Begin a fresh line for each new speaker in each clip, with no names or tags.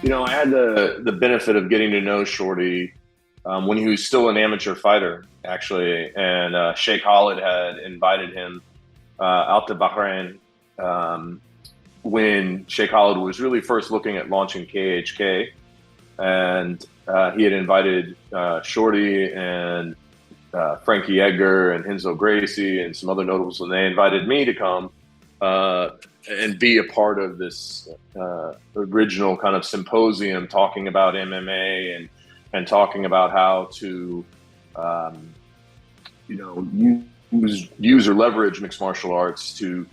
I had the benefit of getting to know Shorty when he was still an amateur fighter, actually, and Sheikh Khalid had invited him out to Bahrain when Sheikh Khalid was really first looking at launching KHK, and he had invited Shorty and Frankie Edgar and Henzo Gracie and some other notables, and they invited me to come uh, and be a part of this original kind of symposium talking about MMA and talking about how to um, use or leverage mixed martial arts to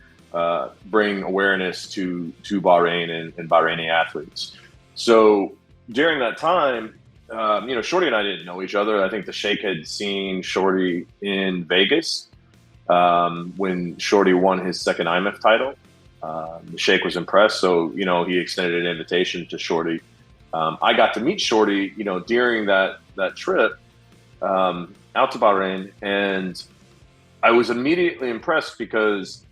bring awareness to Bahrain and Bahraini athletes. So during that time, Shorty and I didn't know each other. I think the Sheikh had seen Shorty in Vegas when Shorty won his second IMF title. The Sheikh was impressed, so he extended an invitation to Shorty. I got to meet Shorty, during that trip out to Bahrain, and I was immediately impressed because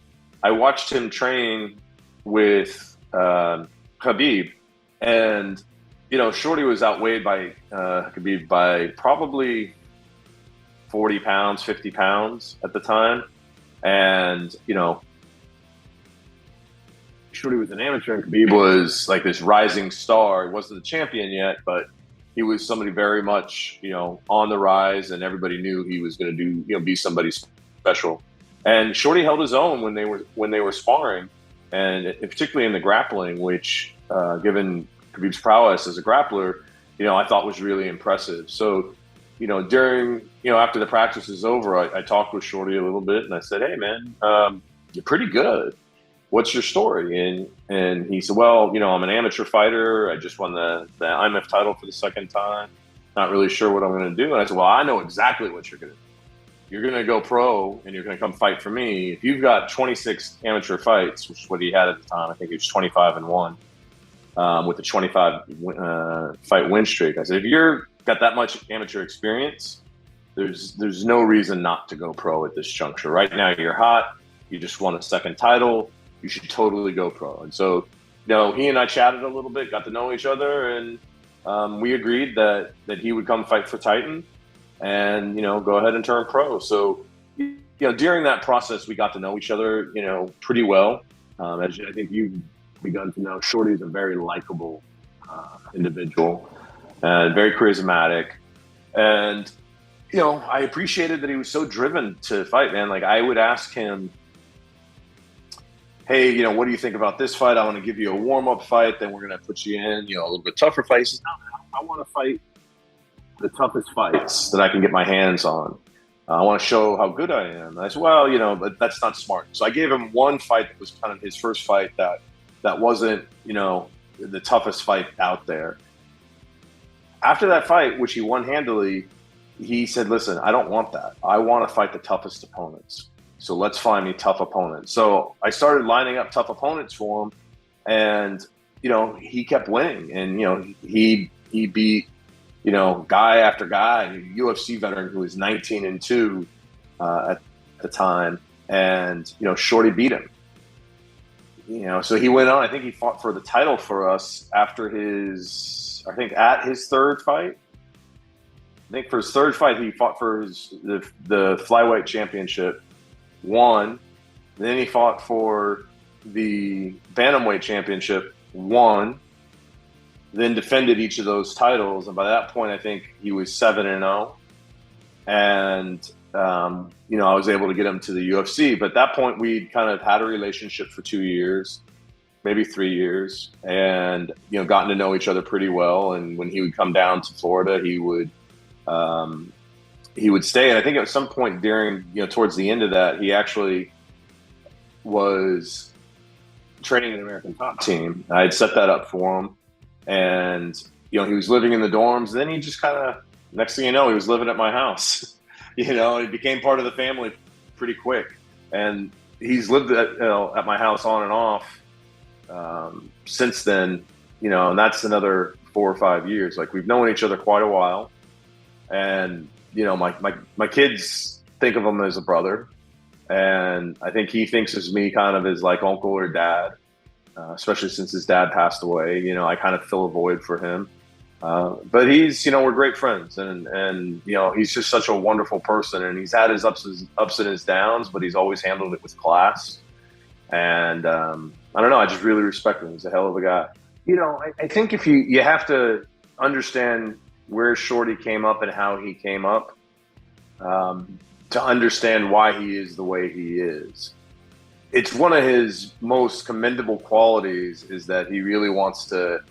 I watched him train with Khabib, and Shorty was outweighed by Khabib by probably 40 pounds, 50 pounds at the time, and Shorty was an amateur, and Khabib was like this rising star. He wasn't the champion yet, but he was somebody very much, on the rise, and everybody knew he was going to be somebody special. And Shorty held his own when they were sparring, and particularly in the grappling, which, given Khabib's prowess as a grappler, I thought was really impressive. So, during after the practice is over, I talked with Shorty a little bit, and I said, "Hey, man, you're pretty good. What's your story?" And he said, "Well, I'm an amateur fighter. I just won the IMF title for the second time. Not really sure what I'm going to do." And I said, "Well, I know exactly what you're going to do. You're going to go pro, and you're going to come fight for me. If you've got 26 amateur fights, which is what he had at the time, I think he was 25-1 with a 25 fight win streak. I said, if you're got that much amateur experience, there's no reason not to go pro at this juncture. Right now, you're hot. You just won a second title. You should totally go pro." And so, he and I chatted a little bit, got to know each other, and we agreed that he would come fight for Titan and, go ahead and turn pro. So, during that process, we got to know each other, pretty well. As I think you've begun to know, Shorty is a very likable individual and very charismatic. And, I appreciated that he was so driven to fight, man. Like, I would ask him, "Hey, what do you think about this fight? I want to give you a warm-up fight. Then we're going to put you in, a little bit tougher fight." He says, "No, I want to fight the toughest fights that I can get my hands on. I want to show how good I am." And I said, "Well, but that's not smart." So I gave him one fight that was kind of his first fight that wasn't, the toughest fight out there. After that fight, which he won handily, he said, "Listen, I don't want that. I want to fight the toughest opponents. So let's find me tough opponents." So I started lining up tough opponents for him, and he kept winning, and he beat guy after guy, UFC veteran who was 19-2 at the time, and Shorty beat him. So he went on. I think he fought for the title for us after at his third fight. I think for his third fight, he fought for the flyweight championship, won. Then he fought for the bantamweight championship, won. Then defended each of those titles, and by that point, I think he was 7-0. And I was able to get him to the UFC. But at that point, we kind of had a relationship for 2 years, maybe 3 years, and gotten to know each other pretty well. And when he would come down to Florida, he would stay. And I think at some point during towards the end of that, he actually was training an American Top Team. I had set that up for him, and he was living in the dorms. And then he just kind of, next thing you know, he was living at my house. He became part of the family pretty quick, and he's lived at my house on and off since then. And that's another 4 or 5 years. Like, we've known each other quite a while, and my kids think of him as a brother, and I think he thinks of me kind of as like uncle or dad. especially since his dad passed away. You know, I kind of fill a void for him. But he's, you know, we're great friends, and you know, he's just such a wonderful person, and he's had his ups and his downs, but he's always handled it with class. And I don't know, I just really respect him. He's a hell of a guy. You know, I think if you have to understand where Shorty came up and how he came up, to understand why he is the way he is. It's one of his most commendable qualities is that he really wants to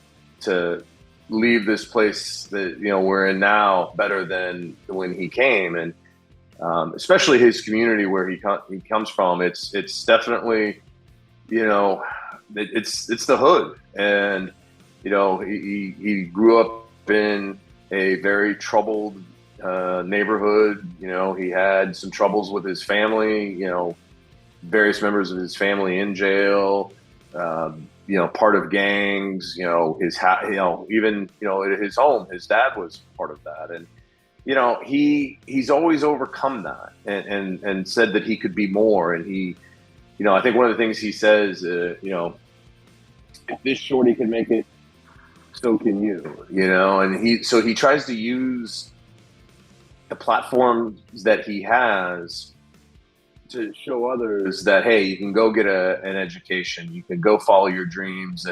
leave this place that, you know, we're in now better than when he came. And especially his community where he comes from, it's definitely, you know, it's the hood. And, you know, he grew up in a very troubled neighborhood. You know, he had some troubles with his family, you know, various members of his family in jail, you know, part of gangs, you know, you know, even, you know, at his home, his dad was part of that. And, you know, he's always overcome that and said that he could be more. And he, you know, I think one of the things he says, you know, if this Shorty can make it, so can you, you know, and he tries to use the platforms that he has to show others that, hey, you can go get an education, you can go follow your dreams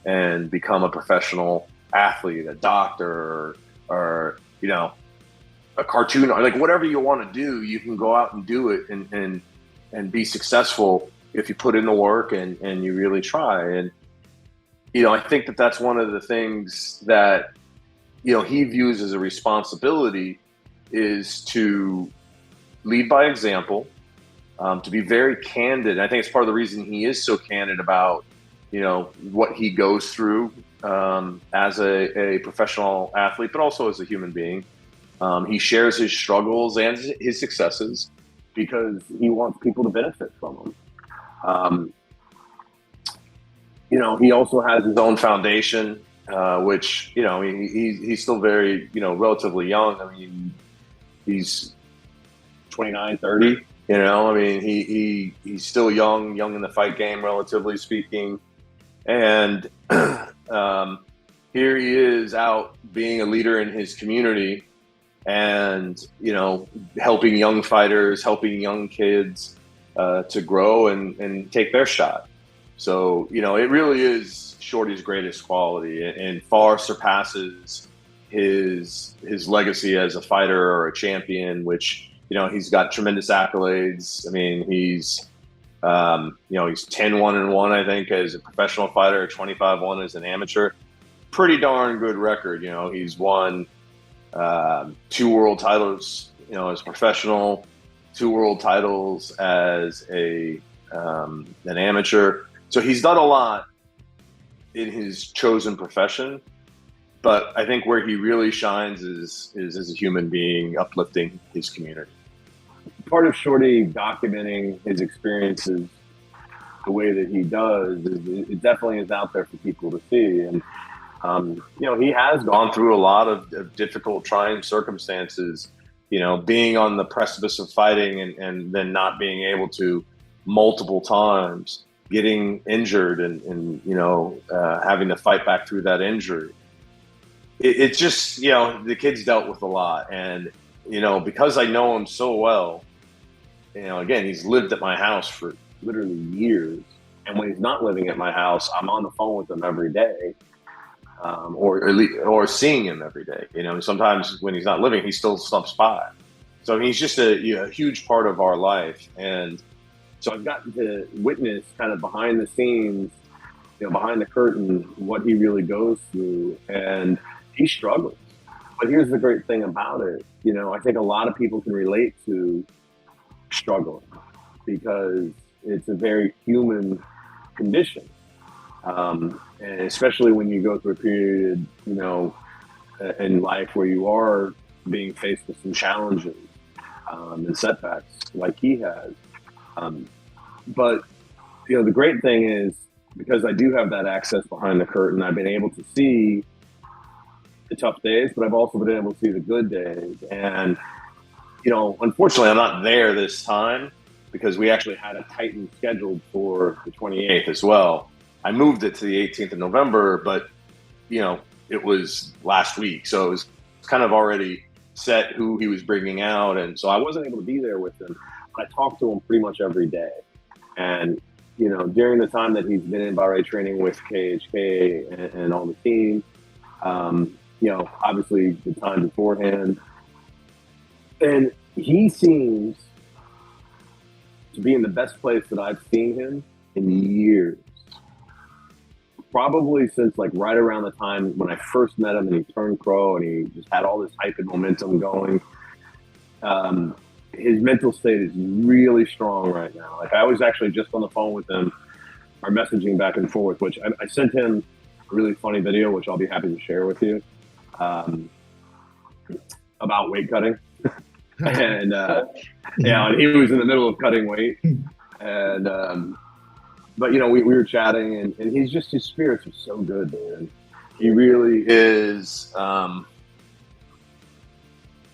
and become a professional athlete, a doctor, or you know, a cartoon, or like whatever you want to do, you can go out and do it and be successful if you put in the work and you really try. And you know, I think that that's one of the things that, you know, he views as a responsibility is to lead by example, to be very candid. And I think it's part of the reason he is so candid about, you know, what he goes through as a professional athlete, but also as a human being. He shares his struggles and his successes because he wants people to benefit from them. You know, he also has his own foundation, which, you know, he's still very, you know, relatively young. I mean, he's 29, 30, you know, I mean, he's still young in the fight game, relatively speaking. And here he is out being a leader in his community and, you know, helping young fighters, helping young kids to grow and take their shot. So, you know, it really is Shorty's greatest quality and far surpasses his legacy as a fighter or a champion, which, you know, he's got tremendous accolades. I mean, he's, you know, he's 10-1-1, I think, as a professional fighter, 25-1 as an amateur. Pretty darn good record. You know, he's won 2 world titles, you know, as a professional, 2 world titles as an amateur. So he's done a lot in his chosen profession, but I think where he really shines is as a human being, uplifting his community. Part of Shorty documenting his experiences the way that he does, it definitely is out there for people to see. And, you know, he has gone through a lot of difficult, trying circumstances, you know, being on the precipice of fighting and then not being able to multiple times, getting injured and you know, having to fight back through that injury. It's just, you know, the kid's dealt with a lot. And, you know, because I know him so well, you know, again, he's lived at my house for literally years. And when he's not living at my house, I'm on the phone with him every day, or seeing him every day. You know, sometimes when he's not living, he still stops by. So he's just a huge part of our life. And so I've gotten to witness kind of behind the scenes, you know, behind the curtain, what he really goes through, and he struggles. But here's the great thing about it. You know, I think a lot of people can relate to struggling because it's a very human condition. And especially when you go through a period, you know, in life where you are being faced with some challenges and setbacks like he has. But, you know, the great thing is, because I do have that access behind the curtain, I've been able to see the tough days, but I've also been able to see the good days. And, you know, unfortunately, I'm not there this time because we actually had a Titan scheduled for the 28th as well. I moved it to the 18th of November, but it was last week, so it was kind of already set who he was bringing out, and so I wasn't able to be there with him. I talked to him pretty much every day, and during the time that he's been in Bahrain training with KHK and all the team, obviously the time beforehand, and he seems to be in the best place that I've seen him in years. Probably since like right around the time when I first met him and he turned pro and he just had all this hype and momentum going. His mental state is really strong right now. Like I was actually just on the phone with him, our messaging back and forth, which I sent him a really funny video, which I'll be happy to share with you, about weight cutting. And and he was in the middle of cutting weight, and but we were chatting, and he's just, his spirits are so good, man. He really is.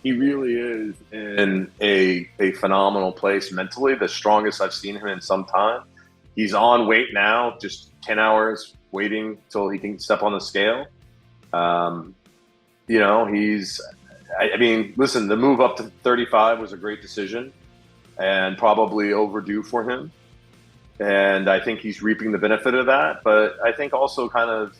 He really is in a phenomenal place mentally, the strongest I've seen him in some time. He's on weight now, just 10 hours waiting till he can step on the scale. I mean, listen, the move up to 35 was a great decision and probably overdue for him. And I think he's reaping the benefit of that. But I think also kind of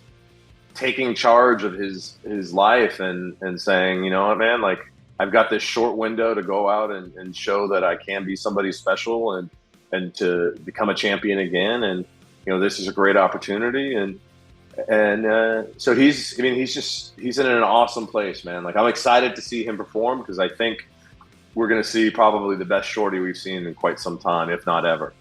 taking charge of his life and saying, you know what, man, like I've got this short window to go out and show that I can be somebody special and to become a champion again. And, this is a great opportunity. And so he's in an awesome place, man. Like I'm excited to see him perform because I think we're going to see probably the best Shorty we've seen in quite some time, if not ever.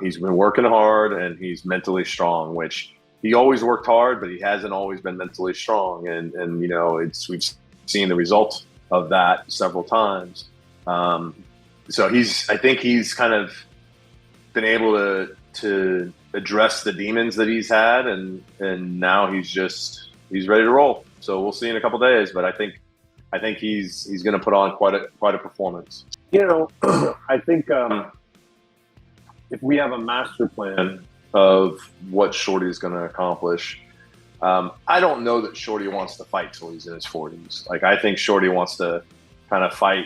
He's been working hard and he's mentally strong, which he always worked hard, but he hasn't always been mentally strong. And we've seen the results of that several times. So I think he's kind of been able to address the demons that he's had, and now he's ready to roll. So we'll see in a couple days, but I think he's going to put on quite a performance. I think if we have a master plan of what Shorty is going to accomplish, I don't know that Shorty wants to fight till he's in his 40s. Like I think Shorty wants to kind of fight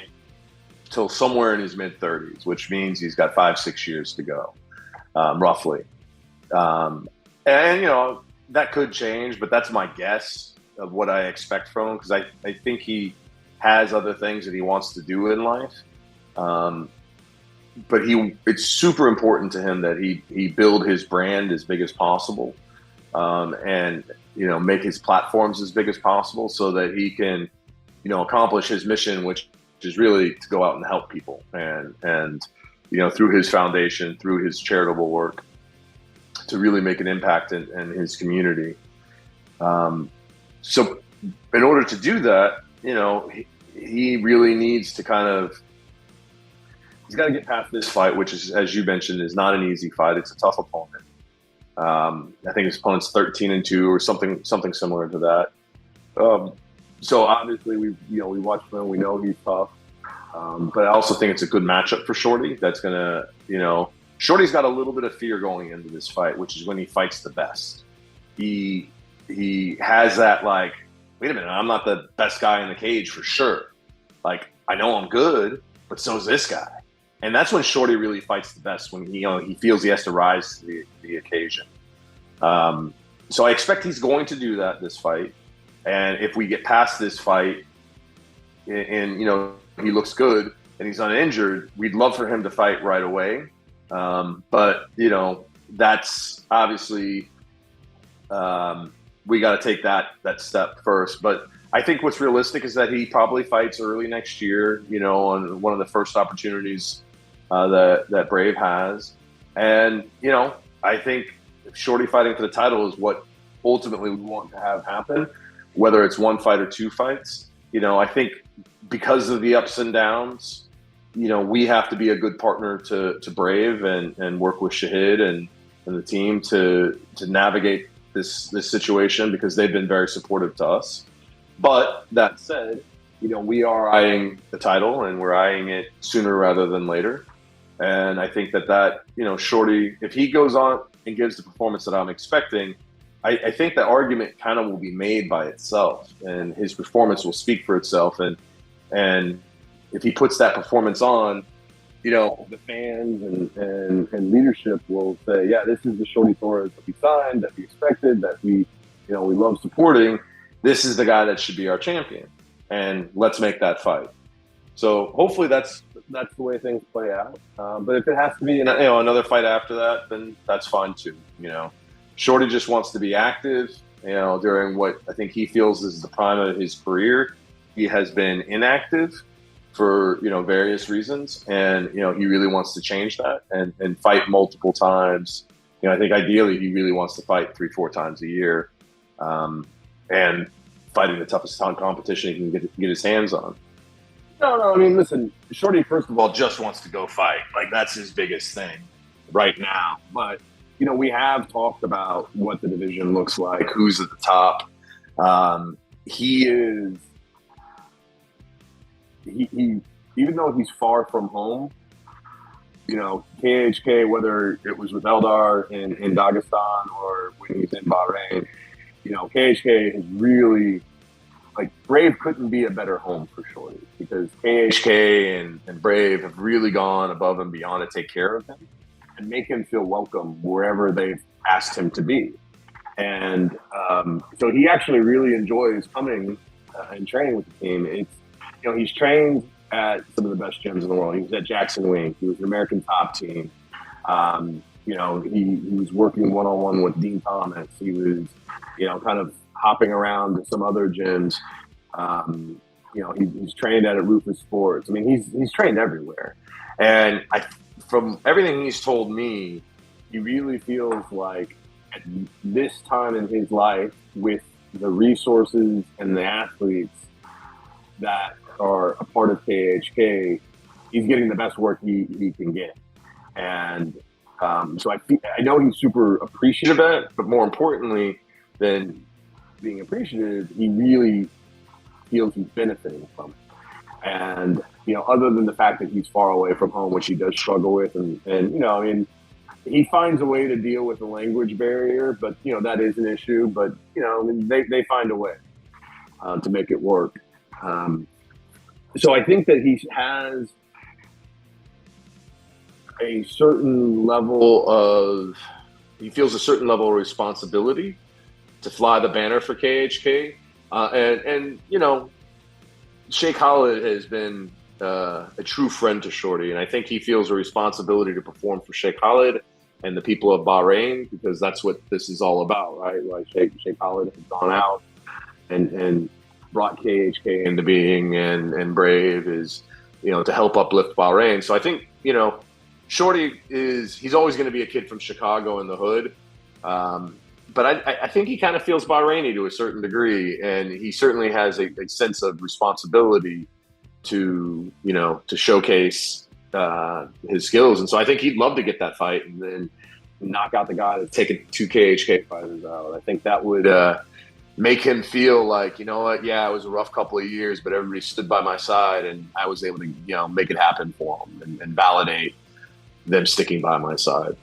till somewhere in his mid 30s, which means he's got 5-6 years to go, roughly. And that could change, but that's my guess of what I expect from him, because I think he has other things that he wants to do in life. But it's super important to him that he build his brand as big as possible, and make his platforms as big as possible so that he can accomplish his mission, which is really to go out and help people, and through his foundation, through his charitable work, to really make an impact in his community. So in order to do that, he really needs to he's got to get past this fight, which is, as you mentioned, is not an easy fight. It's a tough opponent. I think his opponent's 13-2 or something similar to that. So obviously we watched him, we know he's tough. But I also think it's a good matchup for Shorty. That's gonna, Shorty's got a little bit of fear going into this fight, which is when he fights the best. He has that, like, wait a minute, I'm not the best guy in the cage for sure. Like, I know I'm good, but so is this guy. And that's when Shorty really fights the best, when he feels he has to rise to the occasion. So I expect he's going to do that this fight. And if we get past this fight and he looks good and he's uninjured, we'd love for him to fight right away. But that's obviously, we got to take that step first. But I think what's realistic is that he probably fights early next year, on one of the first opportunities that Brave has. And, I think Shorty fighting for the title is what ultimately we want to have happen, whether it's one fight or two fights. I think because of the ups and downs, we have to be a good partner to Brave and work with Shahid and the team to navigate this situation, because they've been very supportive to us. But that said, we are eyeing the title, and we're eyeing it sooner rather than later. And I think that Shorty, if he goes on, and gives the performance that I'm expecting, I think the argument kind of will be made by itself, and his performance will speak for itself. And if he puts that performance on, the fans and leadership will say, yeah, this is the Shorty Torres that we signed, that we expected, that we love supporting. This is the guy that should be our champion, and let's make that fight. So hopefully that's the way things play out. But if it has to be another fight after that, then that's fine too. Shorty just wants to be active. During what I think he feels is the prime of his career, he has been inactive for various reasons, and he really wants to change that and fight multiple times. I think ideally he really wants to fight 3-4 times a year, and fighting the toughest competition he can get his hands on. No, I mean, listen, Shorty, first of all, just wants to go fight. Like, that's his biggest thing right now. But, we have talked about what the division looks like, who's at the top. He even though he's far from home, KHK, whether it was with Eldar in Dagestan or when he's in Bahrain, KHK has really, Brave couldn't be a better home for Shorty, because KHK and Brave have really gone above and beyond to take care of him and make him feel welcome wherever they've asked him to be. And so he actually really enjoys coming and training with the team. It's, he's trained at some of the best gyms in the world. He was at Jackson Wink. He was an American Top Team. He was working one-on-one with Dean Thomas. He was, kind of hopping around to some other gyms. He's trained at Rufus Sports. I mean, he's trained everywhere. And from everything he's told me, he really feels like at this time in his life, with the resources and the athletes that are a part of KHK, he's getting the best work he can get. And so I know he's super appreciative of it, but more importantly than being appreciative, he really feels he's benefiting from it. And, other than the fact that he's far away from home, which he does struggle with, and he finds a way to deal with the language barrier, but, that is an issue. But, they find a way to make it work. So I think that he has a certain level he feels a certain level of responsibility to fly the banner for KHK. And Sheikh Khalid has been a true friend to Shorty, and I think he feels a responsibility to perform for Sheikh Khalid and the people of Bahrain, because that's what this is all about, right? Like Sheikh Khalid has gone out and brought KHK into being, and Brave is, to help uplift Bahrain. So I think, Shorty he's always going to be a kid from Chicago in the hood. But I think he kind of feels Bahraini to a certain degree, and he certainly has a sense of responsibility to showcase his skills. And so I think he'd love to get that fight and then knock out the guy that's taken 2 KHK fighters out. I think that would make him feel like, it was a rough couple of years, but everybody stood by my side, and I was able to, make it happen for him and validate them sticking by my side.